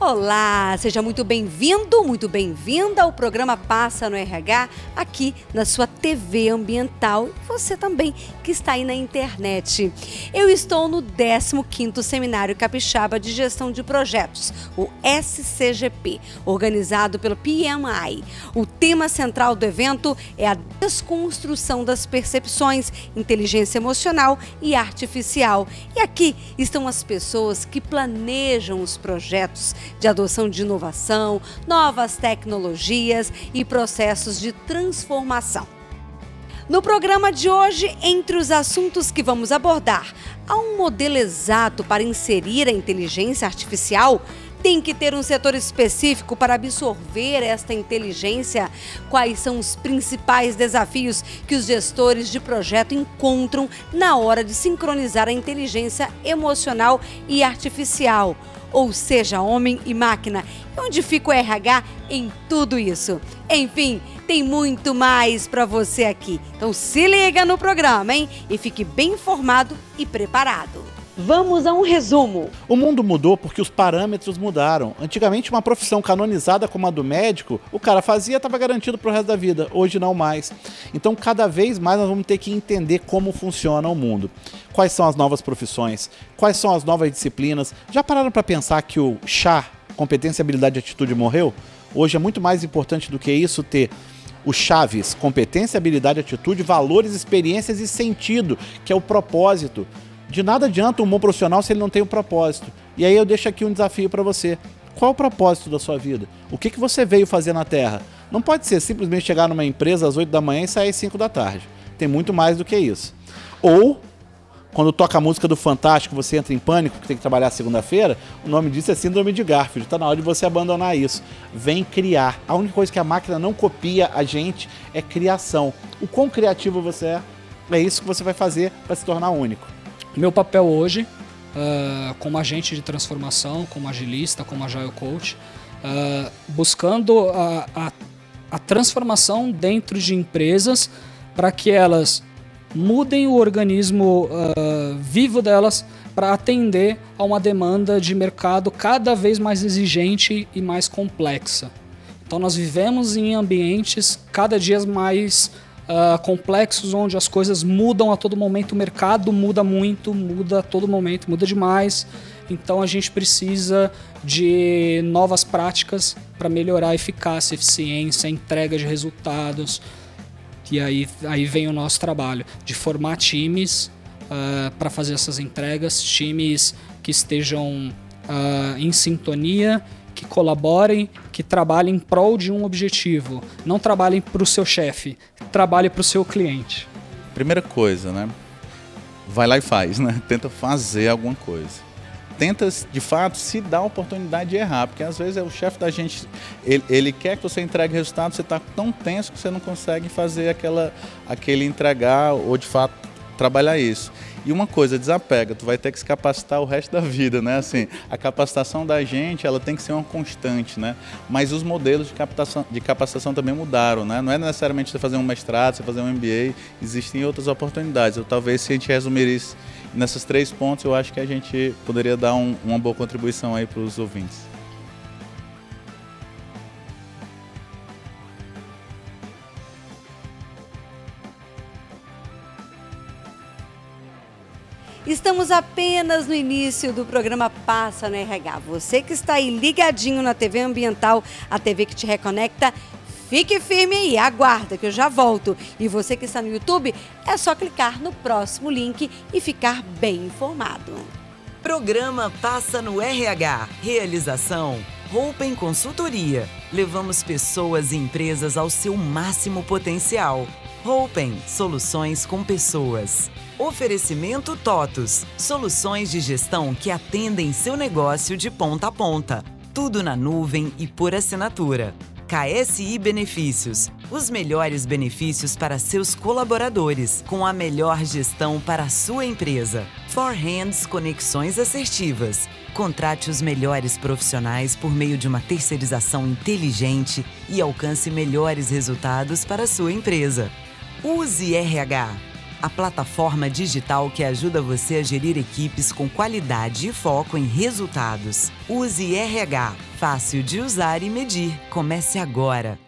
Olá, seja muito bem-vindo, muito bem-vinda ao programa Passa no RH, aqui na sua TV Ambiental e você também que está aí na internet. Eu estou no 15º Seminário Capixaba de Gestão de Projetos, o SCGP, organizado pelo PMI. O tema central do evento é a desconstrução das percepções, inteligência emocional e artificial. E aqui estão as pessoas que planejam os projetos de adoção de inovação, novas tecnologias e processos de transformação. No programa de hoje, entre os assuntos que vamos abordar, há um modelo exato para inserir a inteligência artificial? Tem que ter um setor específico para absorver esta inteligência? Quais são os principais desafios que os gestores de projeto encontram na hora de sincronizar a inteligência emocional e artificial? Ou seja, homem e máquina. E onde fica o RH em tudo isso? Enfim, tem muito mais para você aqui. Então se liga no programa, hein? E fique bem informado e preparado. Vamos a um resumo. O mundo mudou porque os parâmetros mudaram. Antigamente, uma profissão canonizada como a do médico, o cara fazia, estava garantido para o resto da vida. Hoje não mais. Então, cada vez mais nós vamos ter que entender como funciona o mundo. Quais são as novas profissões? Quais são as novas disciplinas? Já pararam para pensar que o CHA, competência, habilidade e atitude, morreu? Hoje é muito mais importante do que isso ter os chaves, competência, habilidade, atitude, valores, experiências e sentido, que é o propósito. De nada adianta um bom profissional se ele não tem um propósito. E aí eu deixo aqui um desafio para você. Qual é o propósito da sua vida? O que você veio fazer na Terra? Não pode ser simplesmente chegar numa empresa às 8 da manhã e sair às 5 da tarde. Tem muito mais do que isso. Ou, quando toca a música do Fantástico, você entra em pânico, que tem que trabalhar segunda-feira, o nome disso é síndrome de Garfield. Está na hora de você abandonar isso. Vem criar. A única coisa que a máquina não copia a gente é criação. O quão criativo você é isso que você vai fazer para se tornar único. Meu papel hoje, como agente de transformação, como agilista, como agile coach, buscando a transformação dentro de empresas para que elas mudem o organismo vivo delas para atender a uma demanda de mercado cada vez mais exigente e mais complexa. Então nós vivemos em ambientes cada dia mais complexos, onde as coisas mudam a todo momento, o mercado muda muito, muda a todo momento, muda demais. Então a gente precisa de novas práticas para melhorar a eficácia, eficiência, a entrega de resultados. E aí vem o nosso trabalho de formar times para fazer essas entregas, times que estejam em sintonia, que colaborem, que trabalhem em prol de um objetivo. Não trabalhem para o seu chefe, trabalhe para o seu cliente. Primeira coisa, né? Vai lá e faz, né? Tenta fazer alguma coisa. Tenta, de fato, se dar a oportunidade de errar, porque às vezes o chefe da gente, ele quer que você entregue resultado, você está tão tenso que você não consegue fazer aquele entregar ou, de fato, trabalhar isso. E uma coisa, desapega, tu vai ter que se capacitar o resto da vida, né? Assim, a capacitação da gente, ela tem que ser uma constante, né? Mas os modelos de capacitação também mudaram, né? Não é necessariamente você fazer um mestrado, você fazer um MBA, existem outras oportunidades. Eu, talvez, se a gente resumir isso nesses 3 pontos, eu acho que a gente poderia dar uma boa contribuição aí para os ouvintes. Estamos apenas no início do programa Passa no RH. Você que está aí ligadinho na TV Ambiental, a TV que te reconecta, fique firme aí, aguarda que eu já volto. E você que está no YouTube, é só clicar no próximo link e ficar bem informado. Programa Passa no RH. Realização Roupen Consultoria. Levamos pessoas e empresas ao seu máximo potencial. Roupen, soluções com pessoas. Oferecimento TOTUS, soluções de gestão que atendem seu negócio de ponta a ponta. Tudo na nuvem e por assinatura. KSI Benefícios, os melhores benefícios para seus colaboradores, com a melhor gestão para a sua empresa. Forhands Conexões Assertivas. Contrate os melhores profissionais por meio de uma terceirização inteligente e alcance melhores resultados para a sua empresa. Use RH. a plataforma digital que ajuda você a gerir equipes com qualidade e foco em resultados. Use RH, fácil de usar e medir. Comece agora.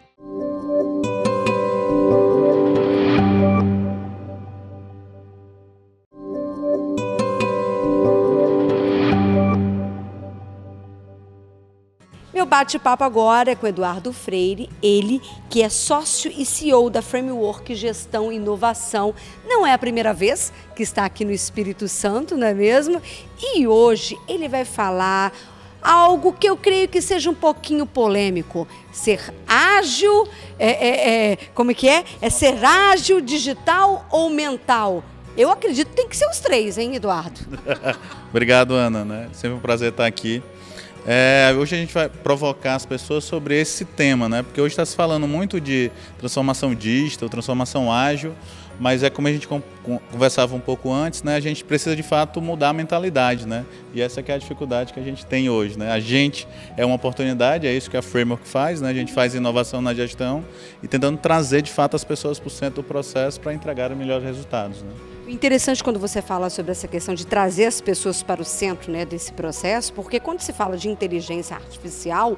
Meu bate-papo agora é com Eduardo Freire, ele que é sócio e CEO da Framework Gestão e Inovação. Não é a primeira vez que está aqui no Espírito Santo, não é mesmo? E hoje ele vai falar algo que eu creio que seja um pouquinho polêmico. Ser ágil, como é que é? É ser ágil, digital ou mental? Eu acredito que tem que ser os três, hein, Eduardo? Obrigado, Ana, né? Sempre um prazer estar aqui. Hoje a gente vai provocar as pessoas sobre esse tema, né? Porque hoje está se falando muito de transformação digital, transformação ágil, mas é como a gente conversava um pouco antes, né? A gente precisa de fato mudar a mentalidade, né? E essa que é a dificuldade que a gente tem hoje, né? A gente é uma oportunidade, é isso que a Framework faz, né? A gente faz inovação na gestão e tentando trazer de fato as pessoas para o centro do processo para entregar os melhores resultados, né? Interessante quando você fala sobre essa questão de trazer as pessoas para o centro, né, desse processo, porque quando se fala de inteligência artificial,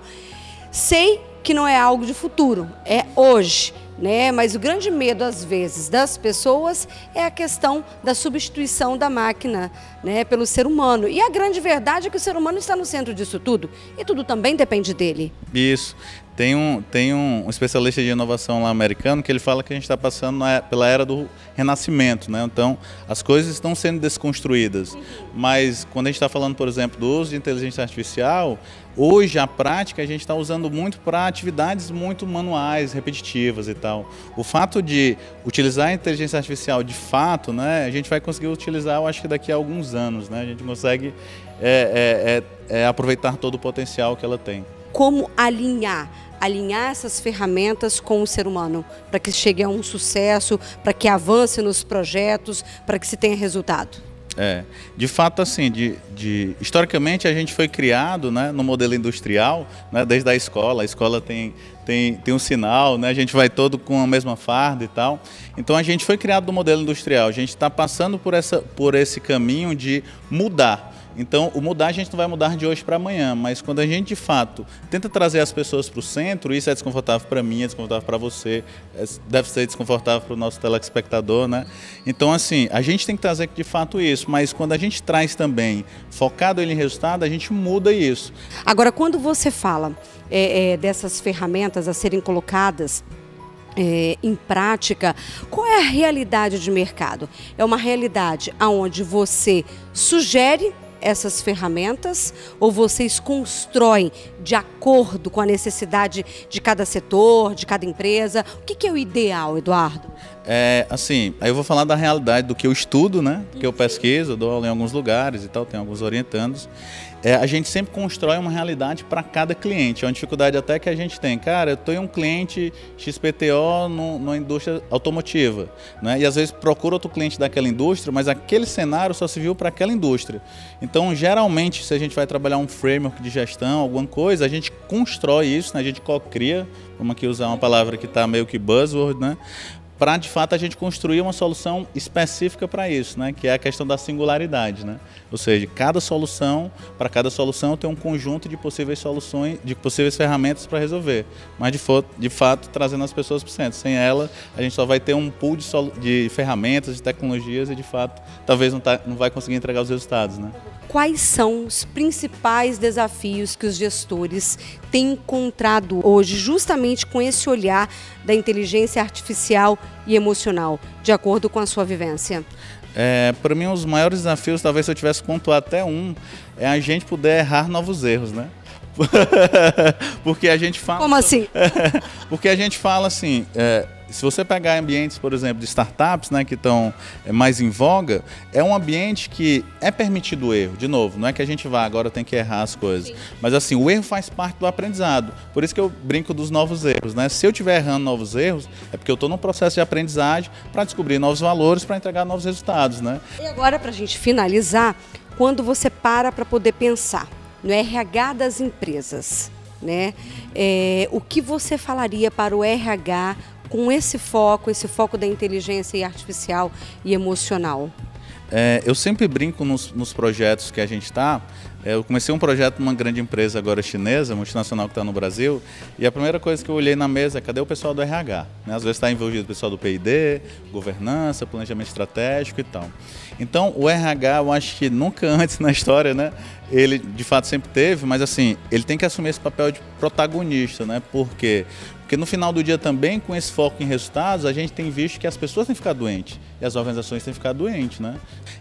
sei que não é algo de futuro, é hoje, né? Mas o grande medo, às vezes, das pessoas é a questão da substituição da máquina, né, pelo ser humano. E a grande verdade é que o ser humano está no centro disso tudo, e tudo também depende dele. Isso. Tem um especialista de inovação lá americano que ele fala que a gente está passando pela era do renascimento, né? Então, as coisas estão sendo desconstruídas. Mas quando a gente está falando, por exemplo, do uso de inteligência artificial, hoje a prática a gente está usando muito para atividades muito manuais, repetitivas e tal. O fato de utilizar a inteligência artificial de fato, né? A gente vai conseguir utilizar, eu acho que daqui a alguns anos, né? A gente consegue aproveitar todo o potencial que ela tem. Como alinhar essas ferramentas com o ser humano, para que chegue a um sucesso, para que avance nos projetos, para que se tenha resultado? De fato, assim, historicamente a gente foi criado, né, no modelo industrial, né, desde a escola tem um sinal, né, a gente vai todo com a mesma farda e tal. Então a gente foi criado no modelo industrial, a gente está passando por esse caminho de mudar. Então, o mudar a gente não vai mudar de hoje para amanhã, mas quando a gente, de fato, tenta trazer as pessoas para o centro, isso é desconfortável para mim, é desconfortável para você, deve ser desconfortável para o nosso telespectador, né? Então, assim, a gente tem que trazer, de fato, isso, mas quando a gente traz também, focado em resultado, a gente muda isso. Agora, quando você fala dessas ferramentas a serem colocadas em prática, qual é a realidade de mercado? É uma realidade onde você sugere essas ferramentas ou vocês constroem de acordo com a necessidade de cada setor, de cada empresa? O que é o ideal, Eduardo? Assim, aí eu vou falar da realidade do que eu estudo, né? Que eu pesquiso, dou aula em alguns lugares e tal, tenho alguns orientandos. A gente sempre constrói uma realidade para cada cliente. É uma dificuldade até que a gente tem. Cara, eu tenho um cliente XPTO numa indústria automotiva, né? E às vezes procura outro cliente daquela indústria, mas aquele cenário só se viu para aquela indústria. Então, geralmente, se a gente vai trabalhar um framework de gestão, alguma coisa, a gente constrói isso, né? A gente co-cria, vamos aqui usar uma palavra que está meio que buzzword, né? Para, de fato, a gente construir uma solução específica para isso, né? Que é a questão da singularidade, né? Ou seja, para cada solução eu tenho um conjunto de possíveis soluções, de possíveis ferramentas para resolver, mas de fato trazendo as pessoas para o centro. Sem ela, a gente só vai ter um pool de ferramentas, de tecnologias e, de fato, talvez não vai conseguir entregar os resultados, né? Quais são os principais desafios que os gestores têm encontrado hoje, justamente com esse olhar da inteligência artificial e emocional, de acordo com a sua vivência? Para mim, os maiores desafios, talvez se eu tivesse pontuado até é a gente poder errar novos erros, né? Porque a gente fala... Como assim? Porque a gente fala assim... Se você pegar ambientes, por exemplo, de startups, né, que estão mais em voga, é um ambiente que é permitido o erro. De novo, não é que a gente vá, agora tem que errar as coisas. Sim. Mas assim, o erro faz parte do aprendizado. Por isso que eu brinco dos novos erros, né? Se eu estiver errando novos erros, é porque eu estou num processo de aprendizagem para descobrir novos valores, para entregar novos resultados, né? E agora, para a gente finalizar, quando você para poder pensar no RH das empresas, né? O que você falaria para o RH com esse foco da inteligência artificial e emocional? Eu sempre brinco nos projetos que a gente está. Eu comecei um projeto numa grande empresa agora chinesa, multinacional que está no Brasil, e a primeira coisa que eu olhei na mesa é cadê o pessoal do RH? Né? Às vezes está envolvido o pessoal do P&D, governança, planejamento estratégico e tal. Então o RH, eu acho que nunca antes na história, né, ele de fato sempre teve, mas assim, ele tem que assumir esse papel de protagonista, né? Por quê? Porque no final do dia também, com esse foco em resultados, a gente tem visto que as pessoas têm ficado doentes e as organizações têm ficado doentes, né?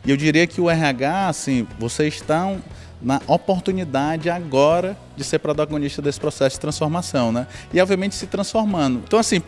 E eu diria que o RH, assim, vocês estão na oportunidade agora de ser protagonista desse processo de transformação, né? E obviamente se transformando. Então assim,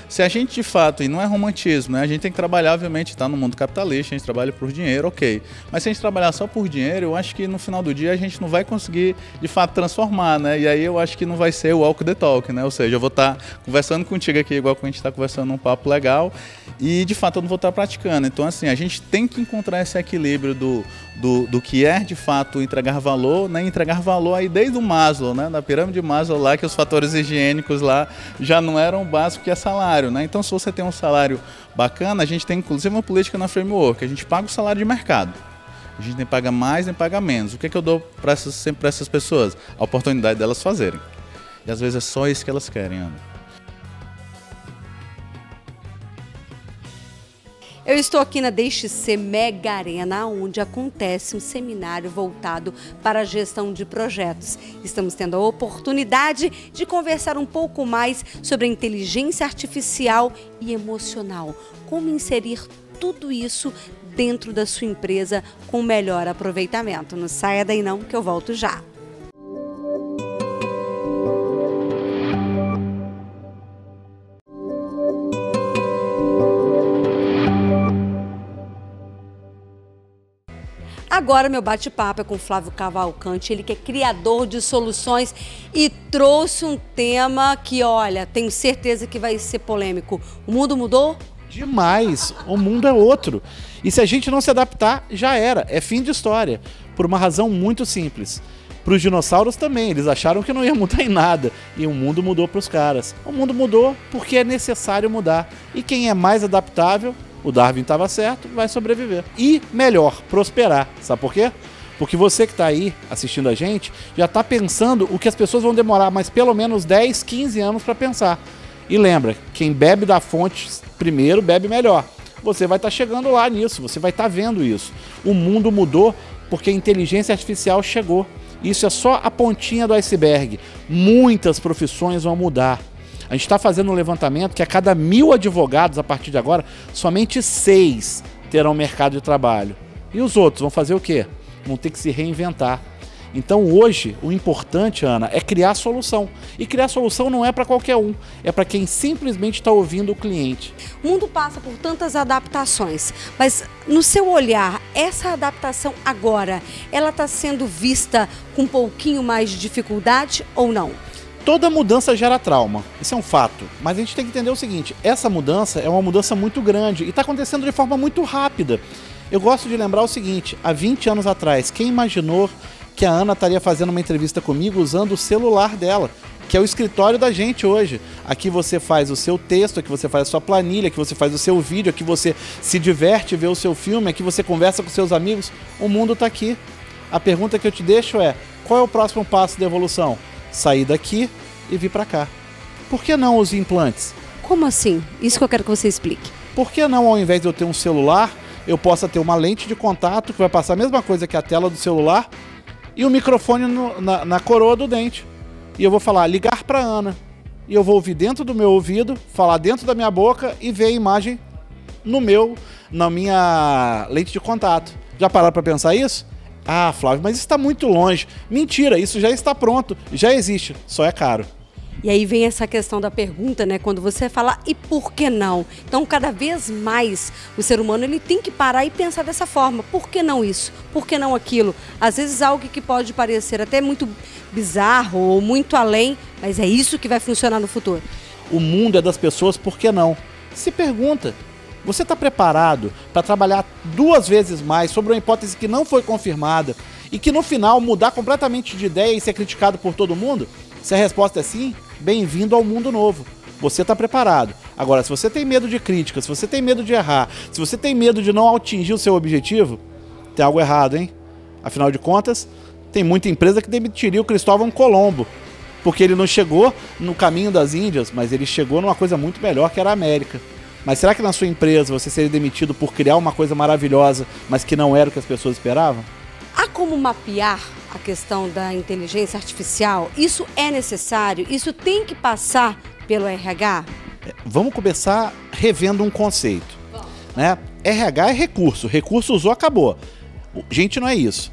se a gente de fato, e não é romantismo, né? A gente tem que trabalhar, obviamente, tá no mundo capitalista, a gente trabalha por dinheiro, ok. Mas se a gente trabalhar só por dinheiro, eu acho que no final do dia a gente não vai conseguir de fato transformar, né? E aí eu acho que não vai ser o walk the talk, né? Ou seja, eu vou estar conversando contigo aqui igual que a gente está conversando num papo legal e de fato eu não vou estar praticando. Então assim, a gente tem que encontrar esse equilíbrio do que é de fato entregar valor, né? Entregar valor aí desde o Maslow, né? Na pirâmide de Maslow lá, que os fatores higiênicos lá já não eram básicos, que é salário, né? Então se você tem um salário bacana, a gente tem inclusive uma política na Framework, a gente paga o salário de mercado. A gente nem paga mais, nem paga menos. O que eu dou sempre para essas pessoas? A oportunidade delas fazerem. E às vezes é só isso que elas querem, Ana. Eu estou aqui na Deixe-se Mega Arena, onde acontece um seminário voltado para a gestão de projetos. Estamos tendo a oportunidade de conversar um pouco mais sobre a inteligência artificial e emocional. Como inserir tudo isso dentro da sua empresa com melhor aproveitamento. Não saia daí não, que eu volto já. Agora meu bate-papo é com Flávio Cavalcante, ele que é criador de soluções e trouxe um tema que, olha, tenho certeza que vai ser polêmico. O mundo mudou? Demais, o mundo é outro. E se a gente não se adaptar, já era, é fim de história. Por uma razão muito simples. Para os dinossauros também, eles acharam que não ia mudar em nada. E o mundo mudou para os caras. O mundo mudou porque é necessário mudar. E quem é mais adaptável, o Darwin estava certo, vai sobreviver. E melhor, prosperar. Sabe por quê? Porque você que está aí assistindo a gente, já está pensando o que as pessoas vão demorar mais pelo menos 10, 15 anos para pensar. E lembra, quem bebe da fonte primeiro, bebe melhor. Você vai estar chegando lá nisso, você vai estar vendo isso. O mundo mudou porque a inteligência artificial chegou. Isso é só a pontinha do iceberg. Muitas profissões vão mudar. A gente está fazendo um levantamento que a cada 1000 advogados, a partir de agora, somente 6 terão mercado de trabalho. E os outros vão fazer o quê? Vão ter que se reinventar. Então hoje, o importante, Ana, é criar solução. E criar solução não é para qualquer um, é para quem simplesmente está ouvindo o cliente. O mundo passa por tantas adaptações, mas no seu olhar, essa adaptação agora, ela está sendo vista com um pouquinho mais de dificuldade ou não? Toda mudança gera trauma, isso é um fato. Mas a gente tem que entender o seguinte, essa mudança é uma mudança muito grande e está acontecendo de forma muito rápida. Eu gosto de lembrar o seguinte, há 20 anos atrás, quem imaginou que a Ana estaria fazendo uma entrevista comigo usando o celular dela, que é o escritório da gente hoje. Aqui você faz o seu texto, aqui você faz a sua planilha, aqui você faz o seu vídeo, aqui você se diverte, vê o seu filme, aqui você conversa com seus amigos. O mundo está aqui. A pergunta que eu te deixo é, qual é o próximo passo da evolução? Sair daqui e vir para cá. Por que não os implantes? Como assim? Isso que eu quero que você explique. Por que não, ao invés de eu ter um celular, eu possa ter uma lente de contato que vai passar a mesma coisa que a tela do celular e o microfone na coroa do dente. E eu vou falar, ligar para Ana. E eu vou ouvir dentro do meu ouvido, falar dentro da minha boca e ver a imagem na minha lente de contato. Já pararam para pensar isso? Ah, Flávio, mas isso está muito longe. Mentira, isso já está pronto, já existe, só é caro. E aí vem essa questão da pergunta, né? Quando você fala, e por que não? Então, cada vez mais, o ser humano ele tem que parar e pensar dessa forma. Por que não isso? Por que não aquilo? Às vezes algo que pode parecer até muito bizarro ou muito além, mas é isso que vai funcionar no futuro. O mundo é das pessoas, por que não? Se pergunta, você está preparado para trabalhar 2 vezes mais sobre uma hipótese que não foi confirmada e que no final mudar completamente de ideia e ser criticado por todo mundo? Se a resposta é sim, bem-vindo ao mundo novo. Você está preparado. Agora, se você tem medo de crítica, se você tem medo de errar, se você tem medo de não atingir o seu objetivo, tem algo errado, hein? Afinal de contas, tem muita empresa que demitiria o Cristóvão Colombo, porque ele não chegou no caminho das Índias, mas ele chegou numa coisa muito melhor, que era a América. Mas será que na sua empresa você seria demitido por criar uma coisa maravilhosa, mas que não era o que as pessoas esperavam? Há como mapear a questão da inteligência artificial? Isso é necessário? Isso tem que passar pelo RH? Vamos começar revendo um conceito, né? RH é recurso, recurso usou, acabou. Gente, não é isso.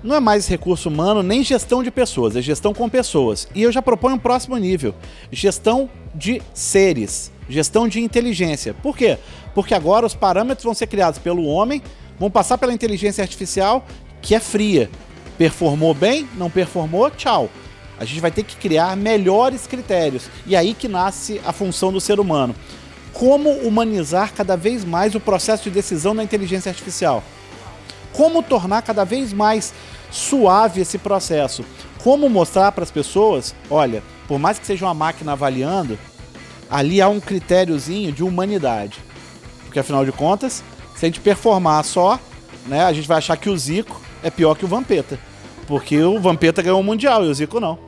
Não é mais recurso humano nem gestão de pessoas, é gestão com pessoas. E eu já proponho um próximo nível, gestão de seres, gestão de inteligência. Por quê? Porque agora os parâmetros vão ser criados pelo homem, vão passar pela inteligência artificial, que é fria. Performou bem, não performou, tchau. A gente vai ter que criar melhores critérios. E aí que nasce a função do ser humano. Como humanizar cada vez mais o processo de decisão da inteligência artificial? Como tornar cada vez mais suave esse processo? Como mostrar para as pessoas, olha, por mais que seja uma máquina avaliando, ali há um critériozinho de humanidade. Porque afinal de contas, se a gente performar só, né, a gente vai achar que o Zico é pior que o Vampeta. Porque o Vampeta ganhou o Mundial e o Zico não.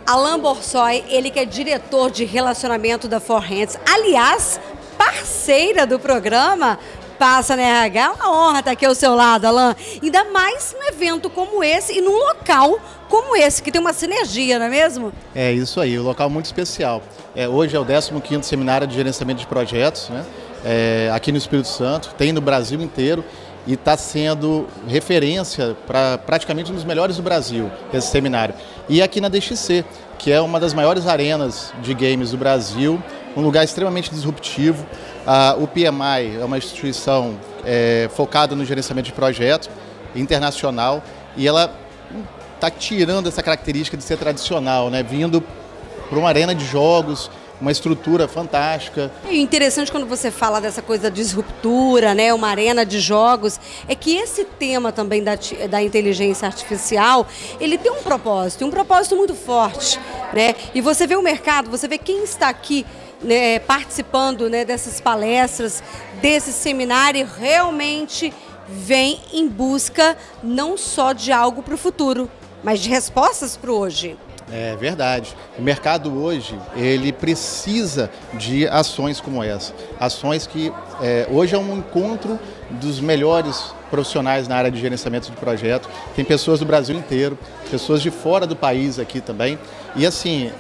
Alan Borsoi, ele que é diretor de relacionamento da Forhands, aliás, parceira do programa Passa no RH. Uma honra estar aqui ao seu lado, Alan. Ainda mais num evento como esse e num local como esse, que tem uma sinergia, não é mesmo? É isso aí, um local muito especial. Hoje é o 15º Seminário de Gerenciamento de Projetos, né? Aqui no Espírito Santo, tem no Brasil inteiro e está sendo referência para praticamente um dos melhores do Brasil, esse seminário. E aqui na DXC, que é uma das maiores arenas de games do Brasil, um lugar extremamente disruptivo. O PMI é uma instituição focada no gerenciamento de projetos internacional e ela está tirando essa característica de ser tradicional, né? Vindo para uma arena de jogos, uma estrutura fantástica. E interessante quando você fala dessa coisa da disruptura, né, uma arena de jogos, é que esse tema também da inteligência artificial, ele tem um propósito muito forte, né? E você vê o mercado, você vê quem está aqui, né, participando, né, dessas palestras, desse seminário, realmente vem em busca não só de algo para o futuro, mas de respostas para o hoje. É verdade. O mercado hoje, ele precisa de ações como essa. Ações que hoje é um encontro dos melhores profissionais na área de gerenciamento de projeto. Tem pessoas do Brasil inteiro, pessoas de fora do país aqui também. E assim,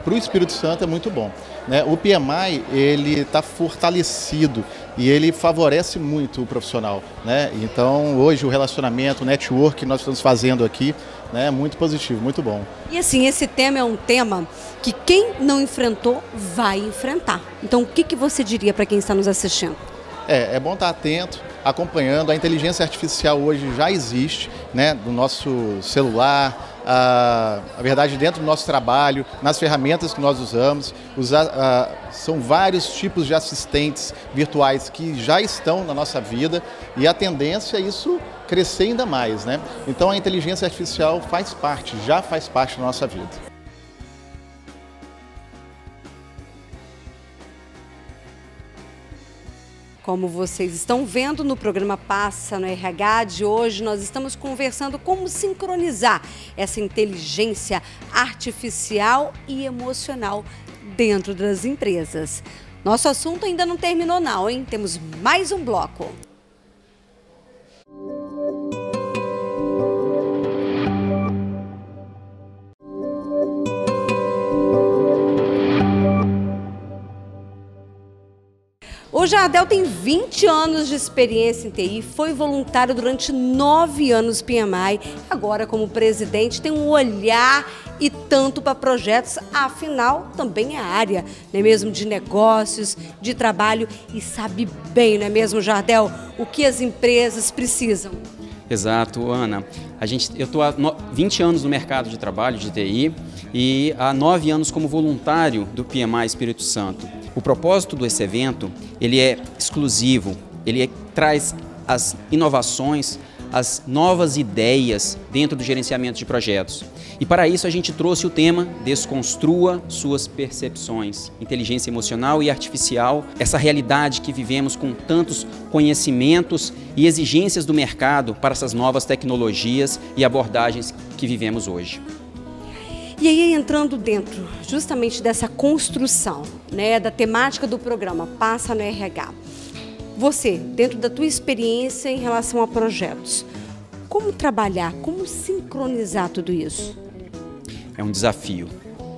para o Espírito Santo é muito bom, né? O PMI, ele está fortalecido e ele favorece muito o profissional, né? Então, hoje o relacionamento, o network que nós estamos fazendo aqui, né, é muito positivo, muito bom. E assim, esse tema é um tema que quem não enfrentou vai enfrentar. Então, o que você diria para quem está nos assistindo? É bom estar atento, acompanhando. A inteligência artificial hoje já existe, né, no nosso celular, a verdade, dentro do nosso trabalho, nas ferramentas que nós usamos. São vários tipos de assistentes virtuais que já estão na nossa vida e a tendência é isso crescer ainda mais, né? Então a inteligência artificial já faz parte da nossa vida. Como vocês estão vendo no programa Passa no RH de hoje, nós estamos conversando como sincronizar essa inteligência artificial e emocional dentro das empresas. Nosso assunto ainda não terminou não, hein? Temos mais um bloco. O Jardel tem 20 anos de experiência em TI, foi voluntário durante 9 anos PMI, agora como presidente tem um olhar e tanto para projetos, afinal também é área, não é mesmo, de negócios, de trabalho e sabe bem, não é mesmo, Jardel, o que as empresas precisam. Exato, Ana. Eu estou há 20 anos no mercado de trabalho de TI e há 9 anos como voluntário do PMI Espírito Santo. O propósito desse evento, ele é exclusivo, ele traz as inovações, as novas ideias dentro do gerenciamento de projetos. E para isso a gente trouxe o tema Desconstrua suas percepções, inteligência emocional e artificial, essa realidade que vivemos com tantos conhecimentos e exigências do mercado para essas novas tecnologias e abordagens que vivemos hoje. E aí, entrando dentro justamente dessa construção, né, da temática do programa Passa no RH, você, dentro da tua experiência em relação a projetos, como trabalhar, como sincronizar tudo isso? É um desafio.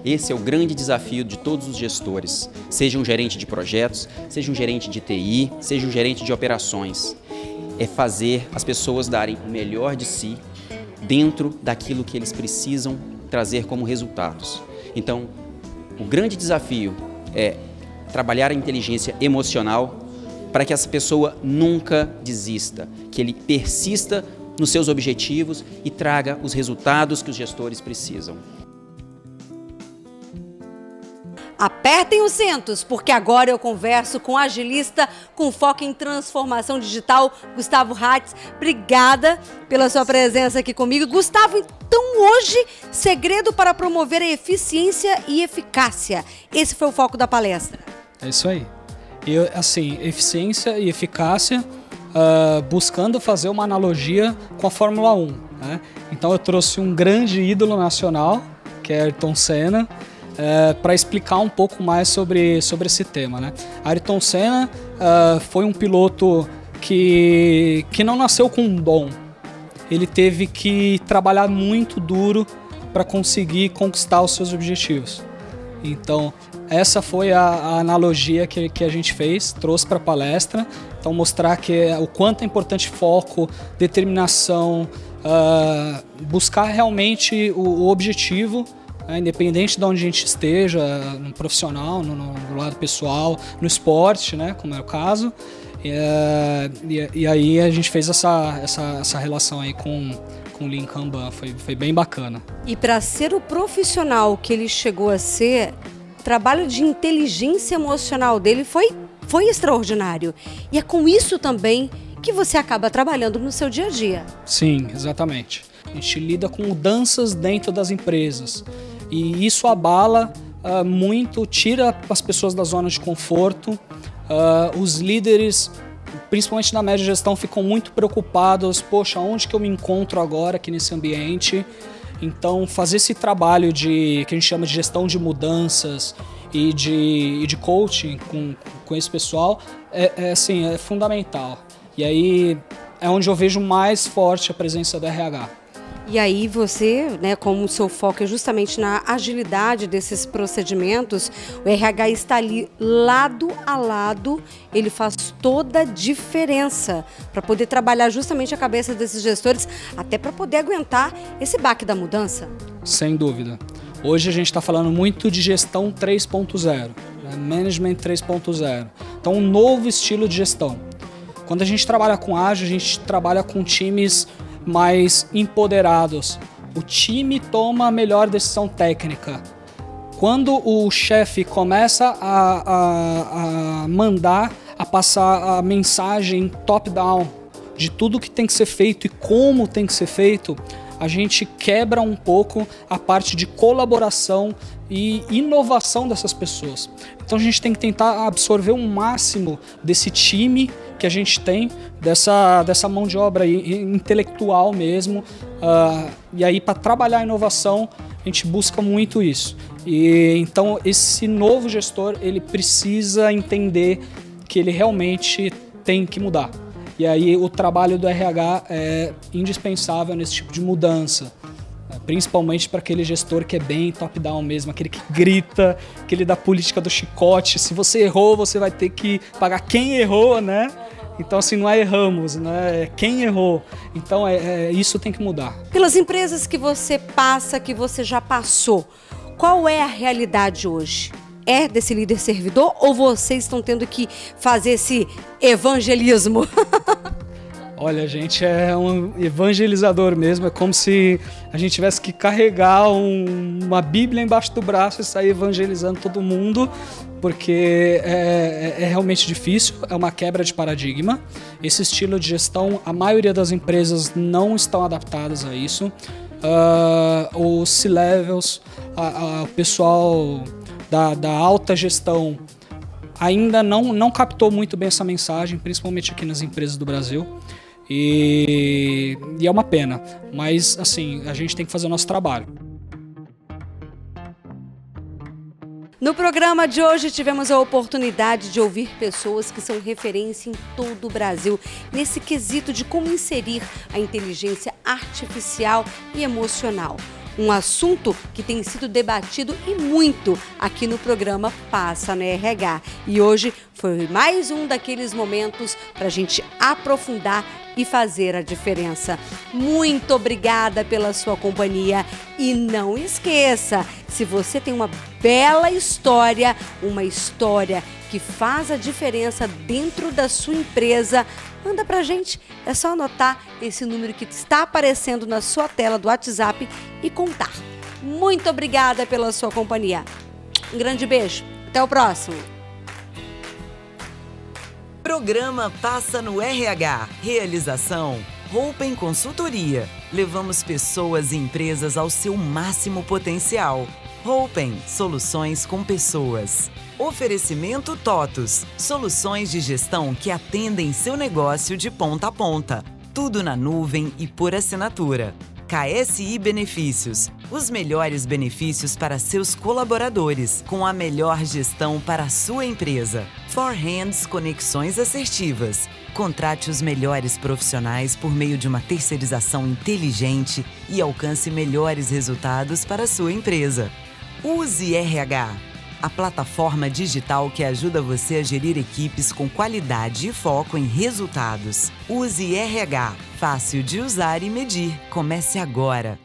Esse é o grande desafio de todos os gestores, seja um gerente de projetos, seja um gerente de TI, seja um gerente de operações. É fazer as pessoas darem o melhor de si dentro daquilo que eles precisam trazer como resultados. Então, o grande desafio é trabalhar a inteligência emocional para que essa pessoa nunca desista, que ele persista nos seus objetivos e traga os resultados que os gestores precisam. Apertem os cintos, porque agora eu converso com o agilista com foco em transformação digital, Gustavo Hatz. Obrigada pela sua presença aqui comigo. Gustavo, então hoje, segredo para promover a eficiência e eficácia. Esse foi o foco da palestra. É isso aí. Assim, eficiência e eficácia, buscando fazer uma analogia com a Fórmula 1. Né? Então eu trouxe um grande ídolo nacional, que é Ayrton Senna, para explicar um pouco mais sobre esse tema. Né? Ayrton Senna foi um piloto que não nasceu com um dom. Ele teve que trabalhar muito duro para conseguir conquistar os seus objetivos. Então, essa foi a analogia que a gente fez, trouxe para a palestra. Então, mostrar o quanto é importante foco, determinação, buscar realmente o objetivo, independente de onde a gente esteja, no profissional, no lado pessoal, no esporte, né, como é o caso. E aí a gente fez essa relação aí com o Lean Kanban, foi bem bacana. E para ser o profissional que ele chegou a ser, o trabalho de inteligência emocional dele foi extraordinário. E é com isso também que você acaba trabalhando no seu dia a dia. Sim, exatamente. A gente lida com mudanças dentro das empresas. E isso abala muito, tira as pessoas da zona de conforto. Os líderes, principalmente na média gestão, ficam muito preocupados. Poxa, onde que eu me encontro agora aqui nesse ambiente? Então, fazer esse trabalho que a gente chama de gestão de mudanças e de coaching com esse pessoal é fundamental. E aí é onde eu vejo mais forte a presença do RH. E aí você, né, como o seu foco é justamente na agilidade desses procedimentos, o RH está ali lado a lado, ele faz toda a diferença para poder trabalhar justamente a cabeça desses gestores, até para poder aguentar esse baque da mudança. Sem dúvida. Hoje a gente está falando muito de gestão 3.0, né, Management 3.0. Então, um novo estilo de gestão. Quando a gente trabalha com ágil, a gente trabalha com times mais empoderados. O time toma a melhor decisão técnica. Quando o chefe começa a mandar, a passar a mensagem top-down de tudo que tem que ser feito e como tem que ser feito, a gente quebra um pouco a parte de colaboração e inovação dessas pessoas. Então a gente tem que tentar absorver o máximo desse time que a gente tem, dessa mão de obra intelectual mesmo. E aí, para trabalhar a inovação, a gente busca muito isso. E então esse novo gestor, ele precisa entender que ele realmente tem que mudar. E aí o trabalho do RH é indispensável nesse tipo de mudança. Principalmente para aquele gestor que é bem top-down mesmo, aquele que grita, aquele da política do chicote. Se você errou, você vai ter que pagar quem errou, né? Então, assim, não é erramos, né? É quem errou. Então, isso tem que mudar. Pelas empresas que você passa, que você já passou, qual é a realidade hoje? É desse líder servidor ou vocês estão tendo que fazer esse evangelismo? Olha, a gente é um evangelizador mesmo, é como se a gente tivesse que carregar uma Bíblia embaixo do braço e sair evangelizando todo mundo, porque é realmente difícil, é uma quebra de paradigma. Esse estilo de gestão, a maioria das empresas não estão adaptadas a isso. Os C-levels, o pessoal da alta gestão ainda não captou muito bem essa mensagem, principalmente aqui nas empresas do Brasil. E é uma pena, mas assim, a gente tem que fazer o nosso trabalho. No programa de hoje tivemos a oportunidade de ouvir pessoas que são referência em todo o Brasil nesse quesito de como inserir a inteligência artificial e emocional. Um assunto que tem sido debatido e muito aqui no programa Passa no RH. E hoje foi mais um daqueles momentos para a gente aprofundar e fazer a diferença. Muito obrigada pela sua companhia e não esqueça, se você tem uma bela história, uma história que faz a diferença dentro da sua empresa, manda pra gente, é só anotar esse número que está aparecendo na sua tela do WhatsApp e contar. Muito obrigada pela sua companhia. Um grande beijo, até o próximo. Programa Passa no RH. Realização Roupen Consultoria. Levamos pessoas e empresas ao seu máximo potencial. Roupen, soluções com pessoas. Oferecimento TOTUS, soluções de gestão que atendem seu negócio de ponta a ponta. Tudo na nuvem e por assinatura. KSI Benefícios, os melhores benefícios para seus colaboradores, com a melhor gestão para a sua empresa. Forhands Conexões Assertivas. Contrate os melhores profissionais por meio de uma terceirização inteligente e alcance melhores resultados para a sua empresa. Use RH, a plataforma digital que ajuda você a gerir equipes com qualidade e foco em resultados. Use RH, fácil de usar e medir. Comece agora.